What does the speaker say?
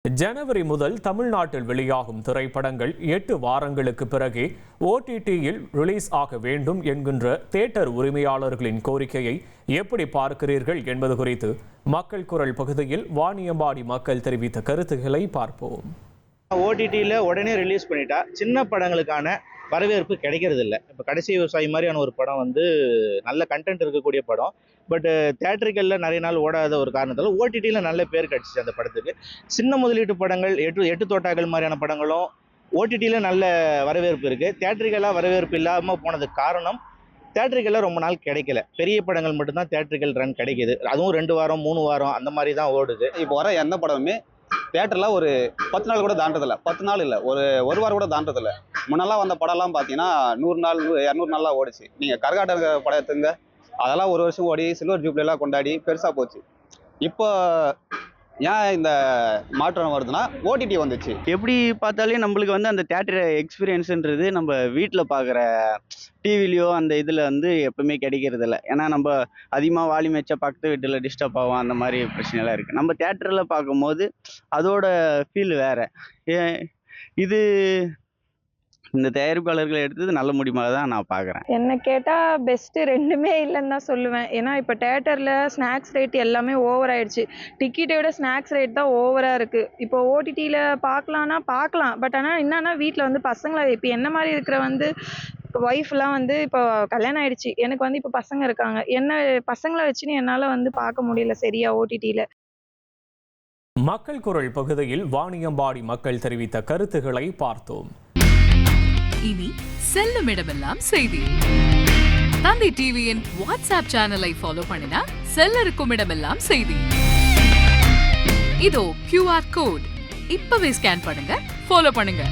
ஜனவரி முதல் தமிழ்நாட்டில் வெளியாகும் திரைப்படங்கள் 8 வாரங்களுக்கு பிறகே OTTயில் ரிலீஸ் ஆக வேண்டும் என்கின்ற தியேட்டர் உரிமையாளர்களின் கோரிக்கையை எப்படி பார்க்கிறீர்கள் என்பது குறித்து மக்கள் குரல் பகுதியில் வாணியம்பாடி மக்கள் தெரிவித்த கருத்துக்களை பார்ப்போம். OTTயில் உடனே ரிலீஸ் பண்ணிட்டா சின்ன படங்களுக்கான வரவேற்பு கிடைக்கிறது இல்லை. இப்போ கடைசி விவசாயி மாதிரியான ஒரு படம் நல்ல கண்டென்ட் இருக்கக்கூடிய படம். பட் தியேட்டர்களில் நிறைய நாள் ஓடாத ஒரு காரணத்தால் OTTயில் நல்ல பேர் கிடச்சிச்சு அந்த படத்துக்கு. சின்ன முதலீட்டு படங்கள் எட்டு தோட்டாக்கள் மாதிரியான படங்களும் OTTயில் நல்ல வரவேற்பு இருக்குது. தியேட்டர்களாக வரவேற்பு இல்லாமல் போனதுக்கு காரணம் தியேட்டர்களில் ரொம்ப நாள் கிடைக்கல. பெரிய படங்கள் மட்டும்தான் தியேட்டர்கள் ரன் கிடைக்கிது. அதுவும் 2 வாரம் 3 வாரம் அந்த மாதிரி தான் ஓடுது. இப்போ வர எந்த படமுமே தியேட்டரில் ஒரு 10 நாள் கூட தாண்டதில்லை. 10 நாள் இல்லை, ஒரு வாரம் கூட தாண்டதில்லை. முன்னெல்லாம் வந்த படம்லாம் பார்த்தீங்கன்னா 100 நாள் 200 நாள்லாம் ஓடிச்சு. நீங்கள் கரகாட்ட படம் எடுத்துங்க, அதெல்லாம் ஒரு வருஷம் ஓடி சில்வர் ஜூப்ளிலாம் கொண்டாடி பெருசாக போச்சு. இப்போ ஏன் இந்த மாற்றம் வருதுன்னா OTT வந்துச்சு. எப்படி பார்த்தாலே நம்மளுக்கு அந்த தியேட்டர் எக்ஸ்பீரியன்ஸுன்றது நம்ம வீட்டில் பார்க்குற டிவிலையோ அந்த இதில் எப்பவுமே கிடைக்கிறது இல்லை. ஏன்னா நம்ம அதிகமாக வால்யூம் வச்சா பக்கத்து வீட்டில் டிஸ்டர்ப் ஆகும், அந்த மாதிரி பிரச்சனைலாம் இருக்குது. நம்ம தியேட்டரில் பார்க்கும்போது அதோட ஃபீல் வேறு. இது இந்த தயாரிப்பாளர்கள் எடுத்தது நல்ல முடிவாக தான் நான் பார்க்குறேன். என்ன கேட்டால் பெஸ்ட்டு ரெண்டுமே இல்லைன்னு தான் சொல்லுவேன். ஏன்னா இப்போ தேட்டரில் ஸ்நாக்ஸ் ரேட் எல்லாமே ஓவர் ஆயிடுச்சு. டிக்கெட்டை விட ஸ்நாக்ஸ் ரேட் தான் ஓவராக இருக்குது. இப்போ OTTயில் பார்க்கலான்னா பார்க்கலாம். பட் ஆனால் என்னன்னா வீட்டில் பசங்களை இப்போ என்ன மாதிரி இருக்கிற ஒய்ஃப்லாம் இப்போ கல்யாணம் ஆயிடுச்சு. எனக்கு இப்போ பசங்க இருக்காங்க. என்ன பசங்களை வச்சுன்னு என்னால் பார்க்க முடியல சரியா OTTயில். மக்கள் குரல் பகுதியில் வாணியம்பாடி மக்கள் தெரிவித்த கருத்துக்களை பார்த்தோம். இனி செல்லும் இடமெல்லாம் செய்தி. தந்தி டிவியின் வாட்ஸ்அப் சேனலை ஃபாலோ பண்ணினா செல்ல இருக்கும் இடமெல்லாம் செய்தி. இதோ QR கோட் இப்பவே ஸ்கேன் பண்ணுங்க, ஃபாலோ பண்ணுங்க.